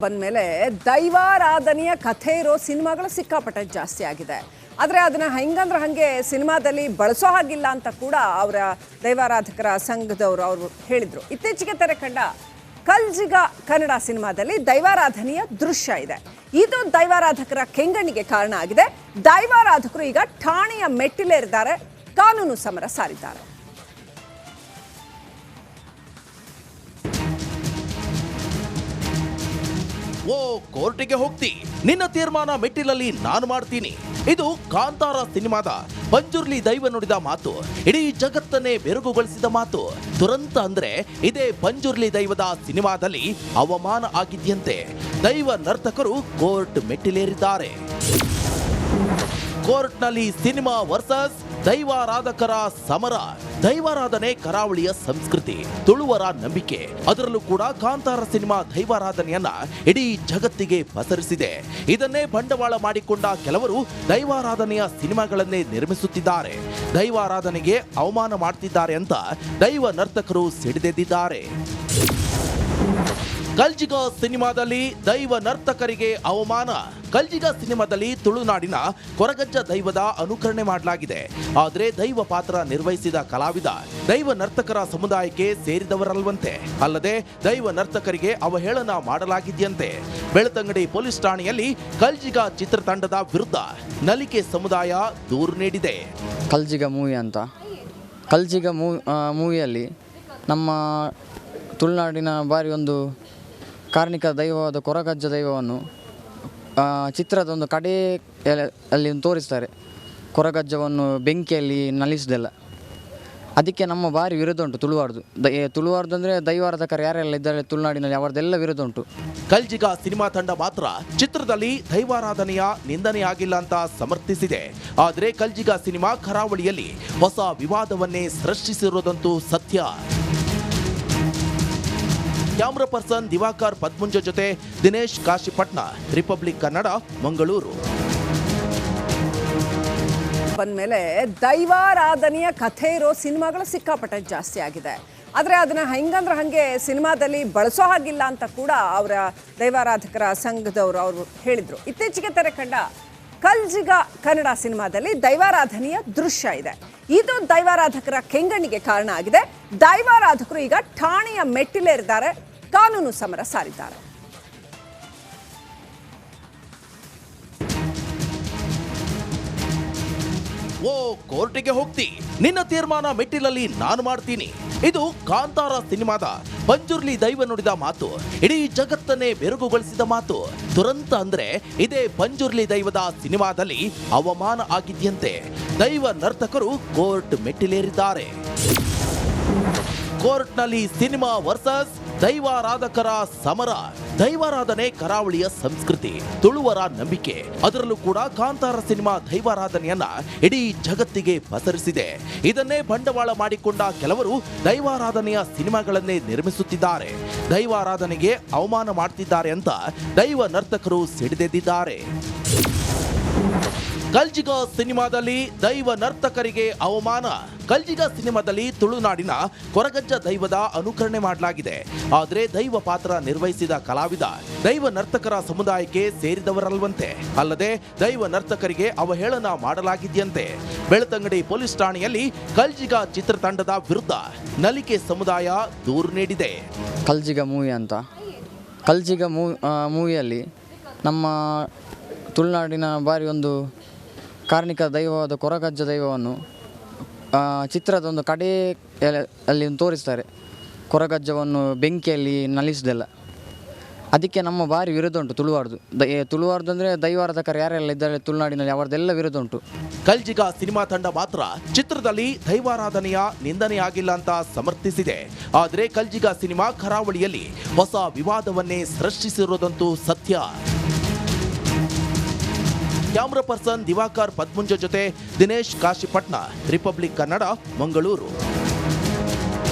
ಬಂದ್ಮೇಲೆ ದೈವಾರಾಧನೆಯ ಕಥೆ ಇರೋ ಸಿನಿಮಾಗಳು ಸಿಕ್ಕಾಪಟ್ಟೆ ಜಾಸ್ತಿ ಆಗಿದೆ. ಆದರೆ ಅದನ್ನ ಹೆಂಗಂದ್ರೆ ಹಾಗೆ ಸಿನಿಮಾದಲ್ಲಿ ಬಳಸೋ ಹಾಗಿಲ್ಲ ಅಂತ ಕೂಡ ಅವರ ದೈವಾರಾಧಕರ ಸಂಘದವರು ಅವರು ಹೇಳಿದ್ರು. ಇತ್ತೀಚೆಗೆ ತೆರೆ ಕಂಡ ಕಲ್ಜಿಗ ಕನ್ನಡ ಸಿನಿಮಾದಲ್ಲಿ ದೈವಾರಾಧನೆಯ ದೃಶ್ಯ ಇದೆ. ಇದು ದೈವಾರಾಧಕರ ಕೆಂಗಣ್ಣಿಗೆ ಕಾರಣ ಆಗಿದೆ. ದೈವಾರಾಧಕರು ಈಗ ಠಾಣೆಯ ಮೆಟ್ಟಿಲೇರಿದ್ದಾರೆ, ಕಾನೂನು ಸಮರ ಸಾರಿದ್ದಾರೆ. ಓ ಕೋರ್ಟಿಗೆ ಹೋಗ್ತಿ, ನಿನ್ನ ತೀರ್ಮಾನ ಮೆಟ್ಟಿಲಲ್ಲಿ ನಾನು ಮಾಡ್ತೀನಿ. ಇದು ಕಾಂತಾರ ಸಿನಿಮಾದ ಪಂಜುರ್ಲಿ ದೈವ ನುಡಿದ ಮಾತು, ಇಡೀ ಜಗತ್ತನ್ನೇ ಬೆರಗುಗೊಳಿಸಿದ ಮಾತು. ದುರಂತ ಅಂದ್ರೆ ಇದೇ ಪಂಜುರ್ಲಿ ದೈವದ ಸಿನಿಮಾದಲ್ಲಿ ಅವಮಾನ ಆಗಿದ್ಯಂತೆ. ದೈವ ನರ್ತಕರು ಕೋರ್ಟ್ ಮೆಟ್ಟಿಲೇರಿದ್ದಾರೆ. ಕೋರ್ಟ್ನಲ್ಲಿ ಸಿನಿಮಾ ವರ್ಸಸ್ ದೈವಾರಾಧಕರ ಸಮರ. ದೈವಾರಾಧನೆ ಕರಾವಳಿಯ ಸಂಸ್ಕೃತಿ, ತುಳುವರ ನಂಬಿಕೆ. ಅದರಲ್ಲೂ ಕೂಡ ಕಾಂತಾರ ಸಿನಿಮಾ ದೈವಾರಾಧನೆಯನ್ನ ಇಡೀ ಜಗತ್ತಿಗೆ ಪಸರಿಸಿದೆ. ಇದನ್ನೇ ಬಂಡವಾಳ ಮಾಡಿಕೊಂಡ ಕೆಲವರು ದೈವಾರಾಧನೆಯ ಸಿನಿಮಾಗಳನ್ನೇ ನಿರ್ಮಿಸುತ್ತಿದ್ದಾರೆ. ದೈವಾರಾಧನೆಗೆ ಅವಮಾನ ಮಾಡ್ತಿದ್ದಾರೆ ಅಂತ ದೈವ ನರ್ತಕರು ಸಿಡಿದೆದ್ದಿದ್ದಾರೆ. ಕಲ್ಜಿಗ ಸಿನಿಮಾದಲ್ಲಿ ದೈವ ನರ್ತಕರಿಗೆ ಅವಮಾನ. ಕಲ್ಜಿಗ ಸಿನಿಮಾದಲ್ಲಿ ತುಳುನಾಡಿನ ಕೊರಗಜ್ಜ ದೈವದ ಅನುಕರಣೆ ಮಾಡಲಾಗಿದೆ. ಆದರೆ ದೈವ ಪಾತ್ರ ನಿರ್ವಹಿಸಿದ ಕಲಾವಿದ ದೈವ ನರ್ತಕರ ಸಮುದಾಯಕ್ಕೆ ಸೇರಿದವರಲ್ವಂತೆ. ಅಲ್ಲದೆ ದೈವ ನರ್ತಕರಿಗೆ ಅವಹೇಳನ ಮಾಡಲಾಗಿದೆಯಂತೆ. ಬೆಳ್ತಂಗಡಿ ಪೊಲೀಸ್ ಠಾಣೆಯಲ್ಲಿ ಕಲ್ಜಿಗ ಚಿತ್ರತಂಡದ ವಿರುದ್ಧ ನಲಿಕೆ ಸಮುದಾಯ ದೂರು ನೀಡಿದೆ. ಕಲ್ಜಿಗ ಮೂವಿ ಅಂತ, ಕಲ್ಜಿಗ ಮೂವಿಯಲ್ಲಿ ನಮ್ಮ ತುಳುನಾಡಿನ ಬಾರಿ ಒಂದು ಕಾರ್ಣಿಕ ದೈವವಾದ ಕೊರಗಜ್ಜ ದೈವವನ್ನು ಚಿತ್ರದ ಒಂದು ಕಡೆ ಅಲ್ಲಿ ತೋರಿಸ್ತಾರೆ. ಕೊರಗಜ್ಜವನ್ನು ಬೆಂಕಿಯಲ್ಲಿ ನಲಿಸಿದೆಲ್ಲ. ಅದಕ್ಕೆ ನಮ್ಮ ಭಾರಿ ವಿರೋಧ ಉಂಟು ತುಳುವಾರ್ದು. ತುಳುವಾರ್ದು ಅಂದರೆ ದೈವಾರಾಧಕರು ಯಾರೆಲ್ಲ ಇದ್ದಾರೆ ತುಳುನಾಡಿನಲ್ಲಿ ಅವರದೆಲ್ಲ ವಿರೋಧ ಉಂಟು. ಕಲ್ಜಿಗ ಸಿನಿಮಾ ತಂಡ ಮಾತ್ರ ಚಿತ್ರದಲ್ಲಿ ದೈವಾರಾಧನೆಯ ನಿಂದನೆಯಾಗಿಲ್ಲ ಅಂತ ಸಮರ್ಥಿಸಿದೆ. ಆದರೆ ಕಲ್ಜಿಗ ಸಿನಿಮಾ ಕರಾವಳಿಯಲ್ಲಿ ಹೊಸ ವಿವಾದವನ್ನೇ ಸೃಷ್ಟಿಸಿರುವುದಂತೂ ಸತ್ಯ. ಕ್ಯಾಮ್ರಾ ಪರ್ಸನ್ ದಿವಾಕರ್ ಪದ್ಮುಂಜ ಜೊತೆ ದಿನೇಶ್ ಕಾಶಿಪಟ್ನ, ರಿಪಬ್ಲಿಕ್ ಕನ್ನಡ, ಮಂಗಳೂರು. ಬಂದ್ಮೇಲೆ ದೈವಾರಾಧನೆಯ ಕಥೆ ಇರೋ ಸಿನಿಮಾಗಳು ಸಿಕ್ಕಾಪಟ್ಟೆ ಜಾಸ್ತಿ ಆಗಿದೆ. ಆದರೆ ಅದನ್ನ ಹೆಂಗಂದ್ರೆ ಹಾಗೆ ಸಿನಿಮಾದಲ್ಲಿ ಬಳಸೋ ಹಾಗಿಲ್ಲ ಅಂತ ಕೂಡ ಅವರ ದೈವಾರಾಧಕರ ಸಂಘದವರು ಅವರು ಹೇಳಿದ್ರು. ಇತ್ತೀಚೆಗೆ ತೆರೆ ಕಂಡ ಕಲ್ಜಿಗ ಕನ್ನಡ ಸಿನಿಮಾದಲ್ಲಿ ದೈವಾರಾಧನೆಯ ದೃಶ್ಯ ಇದೆ. ಇದು ದೈವಾರಾಧಕರ ಕೆಂಗಣ್ಣಿಗೆ ಕಾರಣ ಆಗಿದೆ. ದೈವಾರಾಧಕರು ಈಗ ಠಾಣೆಯ ಮೆಟ್ಟಿಲೇರಿದ್ದಾರೆ, ಕಾನೂನು ಸಮರ ಸಾರಿದ್ದಾರೆ. ಓ ಕೋರ್ಟಿಗೆ ಹೋಗ್ತಿ, ನಿನ್ನ ತೀರ್ಮಾನ ಮೆಟ್ಟಿಲಲ್ಲಿ ನಾನು ಮಾಡ್ತೀನಿ. ಇದು ಕಾಂತಾರ ಸಿನಿಮಾದ ಪಂಜುರ್ಲಿ ದೈವ ನುಡಿದ ಮಾತು, ಇಡೀ ಜಗತ್ತನ್ನೇ ಬೆರಗುಗೊಳಿಸಿದ ಮಾತು. ದುರಂತ ಅಂದ್ರೆ ಇದೇ ಪಂಜುರ್ಲಿ ದೈವದ ಸಿನಿಮಾದಲ್ಲಿ ಅವಮಾನ ಆಗಿದ್ಯಂತೆ. ದೈವ ನರ್ತಕರು ಕೋರ್ಟ್ ಮೆಟ್ಟಿಲೇರಿದ್ದಾರೆ. ಕೋರ್ಟ್ನಲ್ಲಿ ಸಿನಿಮಾ ವರ್ಸಸ್ ದೈವಾರಾಧಕರ ಸಮರ. ದೈವಾರಾಧನೆ ಕರಾವಳಿಯ ಸಂಸ್ಕೃತಿ, ತುಳುವರ ನಂಬಿಕೆ. ಅದರಲ್ಲೂ ಕೂಡ ಕಾಂತಾರ ಸಿನಿಮಾ ದೈವಾರಾಧನೆಯನ್ನ ಇಡೀ ಜಗತ್ತಿಗೆ ಪಸರಿಸಿದೆ. ಇದನ್ನೇ ಬಂಡವಾಳ ಮಾಡಿಕೊಂಡ ಕೆಲವರು ದೈವಾರಾಧನೆಯ ಸಿನಿಮಾಗಳನ್ನೇ ನಿರ್ಮಿಸುತ್ತಿದ್ದಾರೆ. ದೈವಾರಾಧನೆಗೆ ಅವಮಾನ ಮಾಡ್ತಿದ್ದಾರೆ ಅಂತ ದೈವ ನರ್ತಕರು ಸಿಡಿದೆದ್ದಿದ್ದಾರೆ. ಕಲ್ಜಿಗ ಸಿನಿಮಾದಲ್ಲಿ ದೈವ ನರ್ತಕರಿಗೆ ಅವಮಾನ. ಕಲ್ಜಿಗ ಸಿನಿಮಾದಲ್ಲಿ ತುಳುನಾಡಿನ ಕೊರಗಜ್ಜ ದೈವದ ಅನುಕರಣೆ ಮಾಡಲಾಗಿದೆ. ಆದರೆ ದೈವ ಪಾತ್ರ ನಿರ್ವಹಿಸಿದ ಕಲಾವಿದ ದೈವ ನರ್ತಕರ ಸಮುದಾಯಕ್ಕೆ ಸೇರಿದವರಲ್ವಂತೆ. ಅಲ್ಲದೆ ದೈವ ನರ್ತಕರಿಗೆ ಅವಹೇಳನ ಮಾಡಲಾಗಿದೆಯಂತೆ. ಬೆಳ್ತಂಗಡಿ ಪೊಲೀಸ್ ಠಾಣೆಯಲ್ಲಿ ಕಲ್ಜಿಗ ಚಿತ್ರತಂಡದ ವಿರುದ್ಧ ನಲಿಕೆ ಸಮುದಾಯ ದೂರು ನೀಡಿದೆ. ಕಲ್ಜಿಗ ಮೂವಿ ಅಂತ, ಕಲ್ಜಿಗ ಮೂವಿಯಲ್ಲಿ ನಮ್ಮ ತುಳುನಾಡಿನ ಬಾರಿ ಒಂದು ಕಾರ್ಣಿಕ ದೈವವಾದ ಕೊರಗಜ್ಜ ದೈವವನ್ನು ಚಿತ್ರದ ಒಂದು ಕಡೆ ಅಲ್ಲಿ ತೋರಿಸ್ತಾರೆ. ಕೊರಗಜ್ಜವನ್ನು ಬೆಂಕಿಯಲ್ಲಿ ನಲಿಸಿದೆಲ್ಲ. ಅದಕ್ಕೆ ನಮ್ಮ ಭಾರಿ ವಿರೋಧ ಉಂಟು ತುಳುವಾರ್ದು. ತುಳುವಾರ್ದು ಅಂದರೆ ದೈವಾರಾಧಕರು ಯಾರೆಲ್ಲ ಇದ್ದಾರೆ ತುಳುನಾಡಿನಲ್ಲಿ ಅವರದೆಲ್ಲ ವಿರೋಧ ಉಂಟು. ಕಲ್ಜಿಗ ಸಿನಿಮಾ ತಂಡ ಮಾತ್ರ ಚಿತ್ರದಲ್ಲಿ ದೈವಾರಾಧನೆಯ ನಿಂದನೆಯಾಗಿಲ್ಲ ಅಂತ ಸಮರ್ಥಿಸಿದೆ. ಆದರೆ ಕಲ್ಜಿಗ ಸಿನಿಮಾ ಕರಾವಳಿಯಲ್ಲಿ ಹೊಸ ವಿವಾದವನ್ನೇ ಸೃಷ್ಟಿಸಿರುವುದಂತೂ ಸತ್ಯ. ಕ್ಯಾಮ್ರಾ ಪರ್ಸನ್ ದಿವಾಕರ್ ಪದ್ಮುಂಜ ಜೊತೆ ದಿನೇಶ್ ಕಾಶಿಪಟ್ನ, ರಿಪಬ್ಲಿಕ್ ಕನ್ನಡ, ಮಂಗಳೂರು.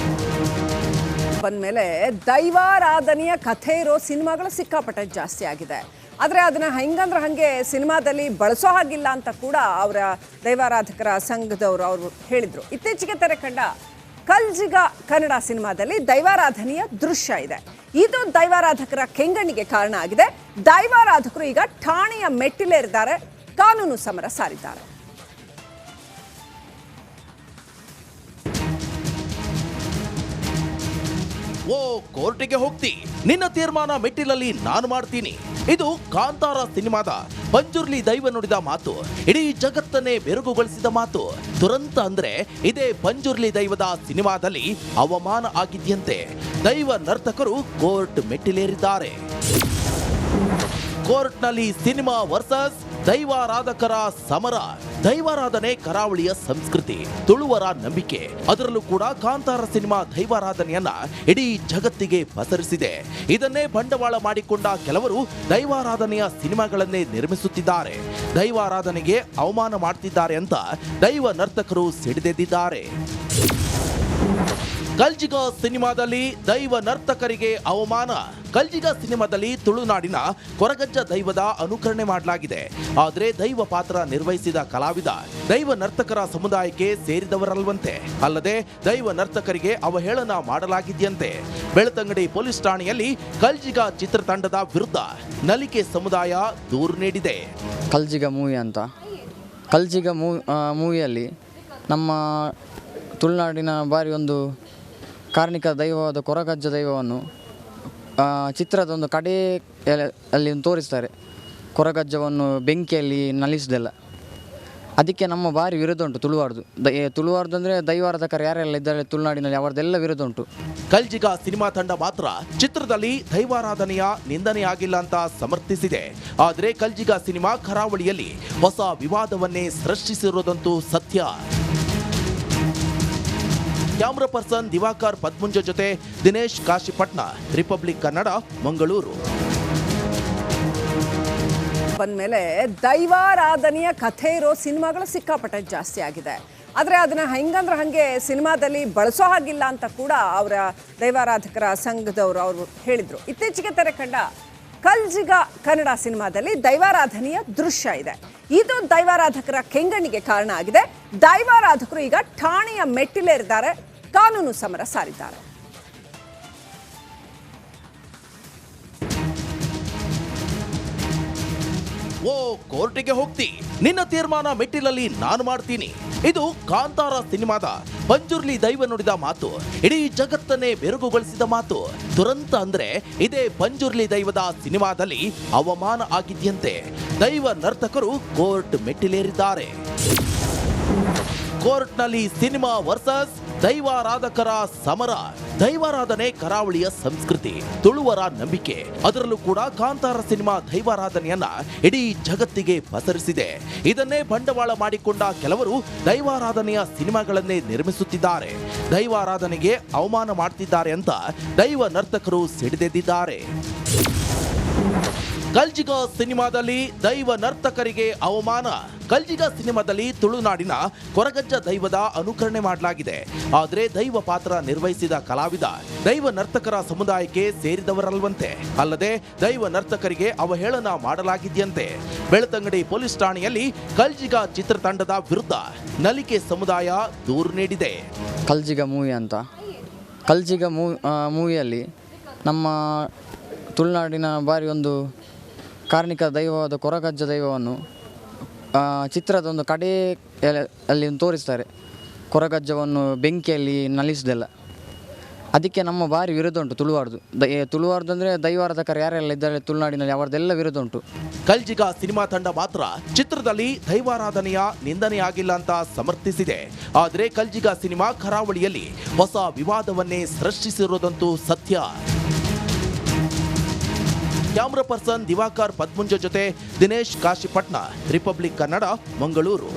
ಬಂದ್ಮೇಲೆ ದೈವಾರಾಧನೆಯ ಕಥೆ ಇರೋ ಸಿನಿಮಾಗಳು ಸಿಕ್ಕಾಪಟ್ಟೆ ಜಾಸ್ತಿ ಆಗಿದೆ. ಆದರೆ ಅದನ್ನ ಹೆಂಗಂದ್ರೆ ಹಾಗೆ ಸಿನಿಮಾದಲ್ಲಿ ಬಳಸೋ ಹಾಗಿಲ್ಲ ಅಂತ ಕೂಡ ಅವರ ದೈವಾರಾಧಕರ ಸಂಘದವರು ಅವರು ಹೇಳಿದ್ರು. ಇತ್ತೀಚೆಗೆ ತೆರೆ ಕಂಡ ಕಲ್ಜಿಗ ಕನ್ನಡ ಸಿನಿಮಾದಲ್ಲಿ ದೈವಾರಾಧನೆಯ ದೃಶ್ಯ ಇದೆ. ಇದು ದೈವಾರಾಧಕರ ಕೆಂಗಣ್ಣಿಗೆ ಕಾರಣ ಆಗಿದೆ. ದೈವಾರಾಧಕರು ಈಗ ಠಾಣೆಯ ಮೆಟ್ಟಿಲೇರಿದ್ದಾರೆ, ಕಾನೂನು ಸಮರ ಸಾರಿದ್ದಾರೆ. ಓ ಕೋರ್ಟಿಗೆ ಹೋಗ್ತಿ, ನಿನ್ನ ತೀರ್ಮಾನ ಮೆಟ್ಟಿಲಲ್ಲಿ ನಾನು ಮಾಡ್ತೀನಿ. ಇದು ಕಾಂತಾರ ಸಿನಿಮಾದ ಪಂಜುರ್ಲಿ ದೈವ ನುಡಿದ ಮಾತು, ಇಡೀ ಜಗತ್ತನ್ನೇ ಬೆರಗುಗೊಳಿಸಿದ ಮಾತು. ದುರಂತ ಅಂದ್ರೆ ಇದೇ ಪಂಜುರ್ಲಿ ದೈವದ ಸಿನಿಮಾದಲ್ಲಿ ಅವಮಾನ ಆಗಿದ್ಯಂತೆ. ದೈವ ನರ್ತಕರು ಕೋರ್ಟ್ ಮೆಟ್ಟಿಲೇರಿದ್ದಾರೆ. ಕೋರ್ಟ್ನಲ್ಲಿ ಸಿನಿಮಾ ವರ್ಸಸ್ ದೈವಾರಾಧಕರ ಸಮರ. ದೈವಾರಾಧನೆ ಕರಾವಳಿಯ ಸಂಸ್ಕೃತಿ, ತುಳುವರ ನಂಬಿಕೆ. ಅದರಲ್ಲೂ ಕೂಡ ಕಾಂತಾರ ಸಿನಿಮಾ ದೈವಾರಾಧನೆಯನ್ನ ಇಡೀ ಜಗತ್ತಿಗೆ ಪಸರಿಸಿದೆ. ಇದನ್ನೇ ಬಂಡವಾಳ ಮಾಡಿಕೊಂಡ ಕೆಲವರು ದೈವಾರಾಧನೆಯ ಸಿನಿಮಾಗಳನ್ನೇ ನಿರ್ಮಿಸುತ್ತಿದ್ದಾರೆ, ದೈವಾರಾಧನೆಗೆ ಅವಮಾನ ಮಾಡ್ತಿದ್ದಾರೆ ಅಂತ ದೈವ ನರ್ತಕರು ಸಿಡಿದೆದ್ದಿದ್ದಾರೆ. ಕಲ್ಜಿಗ ಸಿನಿಮಾದಲ್ಲಿ ದೈವ ನರ್ತಕರಿಗೆ ಅವಮಾನ. ಕಲ್ಜಿಗ ಸಿನಿಮಾದಲ್ಲಿ ತುಳುನಾಡಿನ ಕೊರಗಜ್ಜ ದೈವದ ಅನುಕರಣೆ ಮಾಡಲಾಗಿದೆ. ಆದರೆ ದೈವ ಪಾತ್ರ ನಿರ್ವಹಿಸಿದ ಕಲಾವಿದ ದೈವ ನರ್ತಕರ ಸಮುದಾಯಕ್ಕೆ ಸೇರಿದವರಲ್ವಂತೆ. ಅಲ್ಲದೆ ದೈವ ನರ್ತಕರಿಗೆ ಅವಹೇಳನ ಮಾಡಲಾಗಿದೆಯಂತೆ. ಬೆಳ್ತಂಗಡಿ ಪೊಲೀಸ್ ಠಾಣೆಯಲ್ಲಿ ಕಲ್ಜಿಗ ಚಿತ್ರತಂಡದ ವಿರುದ್ಧ ನಲಿಕೆ ಸಮುದಾಯ ದೂರು ನೀಡಿದೆ. ಕಲ್ಜಿಗ ಮೂವಿ ಅಂತ. ಕಲ್ಜಿಗ ಮೂವಿಯಲ್ಲಿ ನಮ್ಮ ತುಳುನಾಡಿನ ಬಾರಿ ಒಂದು ಕಾರ್ಣಿಕ ದೈವವಾದ ಕೊರಗಜ್ಜ ದೈವವನ್ನು ಚಿತ್ರದ ಒಂದು ಕಡೆ ಅಲ್ಲಿ ತೋರಿಸ್ತಾರೆ. ಕೊರಗಜ್ಜವನ್ನು ಬೆಂಕಿಯಲ್ಲಿ ನಲಿಸಿದೆಲ್ಲ. ಅದಕ್ಕೆ ನಮ್ಮ ಭಾರಿ ವಿರೋಧ ಉಂಟು ತುಳುವಾರ್ದು. ತುಳುವಾರ್ದು ಅಂದರೆ ದೈವಾರಾಧಕರು ಯಾರೆಲ್ಲ ಇದ್ದಾರೆ ತುಳುನಾಡಿನಲ್ಲಿ ಅವರದೆಲ್ಲ ವಿರೋಧ ಉಂಟು. ಕಲ್ಜಿಗ ಸಿನಿಮಾ ತಂಡ ಮಾತ್ರ ಚಿತ್ರದಲ್ಲಿ ದೈವಾರಾಧನೆಯ ನಿಂದನೆಯಾಗಿಲ್ಲ ಅಂತ ಸಮರ್ಥಿಸಿದೆ. ಆದರೆ ಕಲ್ಜಿಗ ಸಿನಿಮಾ ಕರಾವಳಿಯಲ್ಲಿ ಹೊಸ ವಿವಾದವನ್ನೇ ಸೃಷ್ಟಿಸಿರುವುದಂತೂ ಸತ್ಯ. ಕ್ಯಾಮ್ರಾ ಪರ್ಸನ್ ದಿವಾಕರ್ ಪದ್ಮುಂಜ ಜೊತೆ ದಿನೇಶ್ ಕಾಶಿಪಟ್ನ, ರಿಪಬ್ಲಿಕ್ ಕನ್ನಡ, ಮಂಗಳೂರು. ಬಂದ್ಮೇಲೆ ದೈವಾರಾಧನೆಯ ಕಥೆ ಇರೋ ಸಿನಿಮಾಗಳು ಸಿಕ್ಕಾಪಟ್ಟೆ ಜಾಸ್ತಿ ಆಗಿದೆ. ಆದರೆ ಅದನ್ನ ಹೆಂಗಂದ್ರೆ ಹಾಗೆ ಸಿನಿಮಾದಲ್ಲಿ ಬಳಸೋ ಹಾಗಿಲ್ಲ ಅಂತ ಕೂಡ ಅವರ ದೈವಾರಾಧಕರ ಸಂಘದವರು ಅವರು ಹೇಳಿದ್ರು. ಇತ್ತೀಚೆಗೆ ತೆರೆ ಕಂಡ ಕಲ್ಜಿಗ ಕನ್ನಡ ಸಿನಿಮಾದಲ್ಲಿ ದೈವಾರಾಧನೆಯ ದೃಶ್ಯ ಇದೆ. ಇದು ದೈವಾರಾಧಕರ ಕೆಂಗಣ್ಣಿಗೆ ಕಾರಣ ಆಗಿದೆ. ದೈವಾರಾಧಕರು ಈಗ ಠಾಣೆಯ ಮೆಟ್ಟಿಲೇರಿದ್ದಾರೆ, ಕಾನೂನು ಸಮರ ಸಾರಿದ್ದಾರೆ. ಓ ಕೋರ್ಟಿಗೆ ಹೋಗ್ತಿ, ನಿನ್ನ ತೀರ್ಮಾನ ಮೆಟ್ಟಿಲಲ್ಲಿ ನಾನು ಮಾಡ್ತೀನಿ. ಇದು ಕಾಂತಾರ ಸಿನಿಮಾದ ಪಂಜುರ್ಲಿ ದೈವ ನುಡಿದ ಮಾತು, ಇಡೀ ಜಗತ್ತನ್ನೇ ಬೆರಗುಗೊಳಿಸಿದ ಮಾತು. ದುರಂತ ಅಂದ್ರೆ ಇದೇ ಪಂಜುರ್ಲಿ ದೈವದ ಸಿನಿಮಾದಲ್ಲಿ ಅವಮಾನ ಆಗಿದ್ಯಂತೆ. ದೈವ ನರ್ತಕರು ಕೋರ್ಟ್ ಮೆಟ್ಟಿಲೇರಿದ್ದಾರೆ. ಕೋರ್ಟ್ನಲ್ಲಿ ಸಿನಿಮಾ ವರ್ಸಸ್ ದೈವಾರಾಧಕರ ಸಮರ. ದೈವಾರಾಧನೆ ಕರಾವಳಿಯ ಸಂಸ್ಕೃತಿ, ತುಳುವರ ನಂಬಿಕೆ. ಅದರಲ್ಲೂ ಕೂಡ ಕಾಂತಾರ ಸಿನಿಮಾ ದೈವಾರಾಧನೆಯನ್ನ ಇಡೀ ಜಗತ್ತಿಗೆ ಪಸರಿಸಿದೆ. ಇದನ್ನೇ ಬಂಡವಾಳ ಮಾಡಿಕೊಂಡ ಕೆಲವರು ದೈವಾರಾಧನೆಯ ಸಿನಿಮಾಗಳನ್ನೇ ನಿರ್ಮಿಸುತ್ತಿದ್ದಾರೆ, ದೈವಾರಾಧನೆಗೆ ಅವಮಾನ ಮಾಡ್ತಿದ್ದಾರೆ ಅಂತ ದೈವ ನರ್ತಕರು ಸಿಡಿದೆದ್ದಿದ್ದಾರೆ. ಕಲ್ಜಿಗ ಸಿನಿಮಾದಲ್ಲಿ ದೈವ ನರ್ತಕರಿಗೆ ಅವಮಾನ. ಕಲ್ಜಿಗ ಸಿನಿಮಾದಲ್ಲಿ ತುಳುನಾಡಿನ ಕೊರಗಜ್ಜ ದೈವದ ಅನುಕರಣೆ ಮಾಡಲಾಗಿದೆ. ಆದರೆ ದೈವ ಪಾತ್ರ ನಿರ್ವಹಿಸಿದ ಕಲಾವಿದ ದೈವ ನರ್ತಕರ ಸಮುದಾಯಕ್ಕೆ ಸೇರಿದವರಲ್ವಂತೆ. ಅಲ್ಲದೆ ದೈವ ನರ್ತಕರಿಗೆ ಅವಹೇಳನ ಮಾಡಲಾಗಿದೆಯಂತೆ. ಬೆಳ್ತಂಗಡಿ ಪೊಲೀಸ್ ಠಾಣೆಯಲ್ಲಿ ಕಲ್ಜಿಗ ಚಿತ್ರತಂಡದ ವಿರುದ್ಧ ನಲಿಕೆ ಸಮುದಾಯ ದೂರು ನೀಡಿದೆ. ಕಲ್ಜಿಗ ಮೂವಿ ಅಂತ. ಕಲ್ಜಿಗ ಮೂವಿಯಲ್ಲಿ ನಮ್ಮ ತುಳುನಾಡಿನ ಬಾರಿ ಒಂದು ಕಾರ್ಣಿಕ ದೈವವಾದ ಕೊರಗಜ್ಜ ದೈವವನ್ನು ಚಿತ್ರದ ಒಂದು ಕಡೆ ಅಲ್ಲಿ ತೋರಿಸ್ತಾರೆ. ಕೊರಗಜ್ಜವನ್ನು ಬೆಂಕಿಯಲ್ಲಿ ನಲಿಸಿದೆಲ್ಲ. ಅದಕ್ಕೆ ನಮ್ಮ ಭಾರಿ ವಿರೋಧ ಉಂಟು ತುಳುವಾರ್ದು. ತುಳುವಾರ್ದು ಅಂದರೆ ದೈವಾರಾಧಕರು ಯಾರೆಲ್ಲ ಇದ್ದಾರೆ ತುಳುನಾಡಿನಲ್ಲಿ ಅವರದೆಲ್ಲ ವಿರೋಧ ಉಂಟು. ಕಲ್ಜಿಗ ಸಿನಿಮಾ ತಂಡ ಮಾತ್ರ ಚಿತ್ರದಲ್ಲಿ ದೈವಾರಾಧನೆಯ ನಿಂದನೆಯಾಗಿಲ್ಲ ಅಂತ ಸಮರ್ಥಿಸಿದೆ. ಆದರೆ ಕಲ್ಜಿಗ ಸಿನಿಮಾ ಕರಾವಳಿಯಲ್ಲಿ ಹೊಸ ವಿವಾದವನ್ನೇ ಸೃಷ್ಟಿಸಿರುವುದಂತೂ ಸತ್ಯ. ಕ್ಯಾಮ್ರಾ ಪರ್ಸನ್ ದಿವಾಕರ್ ಪದ್ಮುಂಜ ಜೊತೆ ದಿನೇಶ್ ಕಾಶಿಪಟ್ನ, ರಿಪಬ್ಲಿಕ್ ಕನ್ನಡ, ಮಂಗಳೂರು.